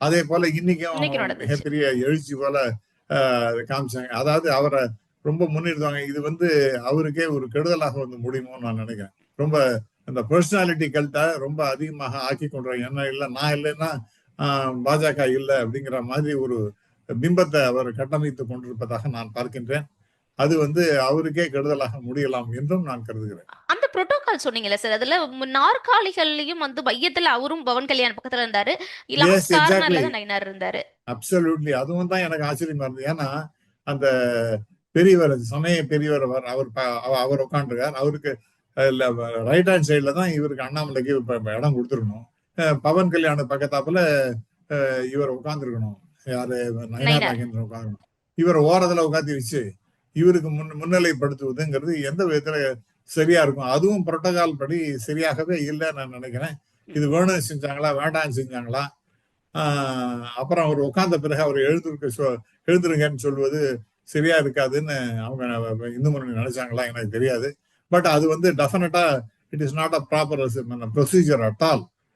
அதே போல இன்னைக்கும் இன்னைக்கு நடந்துச்சு. மிகப்பெரிய எழுச்சி போல காமிச்சாங்க. அதாவது அவரை ரொம்ப முன்னிறுத்துவாங்க. இது அவருக்கே ஒரு கெடுதலாக முடியுமோன்னு நான் நினைக்கிறேன். ரொம்ப அந்த பர்சனாலிட்டி கல்ட்டை ரொம்ப அதிகமாக ஆக்கி கொண்டுறாங்க. என்ன இல்லை, நான் இல்லைன்னா பாஜக இல்லை அப்படிங்கிற மாதிரி ஒரு பிம்பத்தை அவர் கட்டமைத்து கொண்டிருப்பதாக நான் பார்க்கின்றேன். அது அவருக்கே கெடுதலாக முடியலாம் என்றும் நான் கருதுகிறேன். அந்த புரோட்டோகால் சொன்னீங்கல்ல சார், அதுல நாற்காலிகள்லயும் மையத்துல அவரும் பவன் கல்யாண் பக்கத்துல இருந்தாரு, எஸ், லாஸ்ட் எக்ஸாக்ட்லி, கார்னர்ல தான் நயினார் இருந்தாரு. அப்சல்யூட்லி. அதுவும் தான் எனக்கு ஆச்சரியமா இருந்தது. ஏன்னா அந்த பெரியவர், சமய பெரியவர் அவர் உட்காந்துருக்கார். அவருக்கு ரைட் ஹேண்ட் சைட்ல தான் இவருக்கு அண்ணாமலைக்கு இடம் கொடுத்துருக்கணும். பவன் கல்யாண பக்கத்தாப்புல இவர் உட்காந்துருக்கணும். யாரு, நயனார் நயினார். நாகேந்திரன் உட்காந்துருக்கணும். இவர் ஓரத்துல உட்காந்து வச்சு இவருக்கு முன்னிலைப்படுத்துவதுங்கிறது எந்த விதத்துல சரியா இருக்கும்? அதுவும் புரோட்டோகால் படி சரியாகவே இல்லைன்னு நான் நினைக்கிறேன். இது வேணும் செஞ்சாங்களா, வேண்டாம் செஞ்சாங்களா? அப்புறம் அவர் உட்கார்ந்த பிறகு அவர் எழுதுருங்கன்னு சொல்வது சரியா இருக்காதுன்னு அவங்க இந்து முன்னணி நினைச்சாங்களா எனக்கு தெரியாது. பட் அது டெஃபினட்டா it is not a proper procedure at all.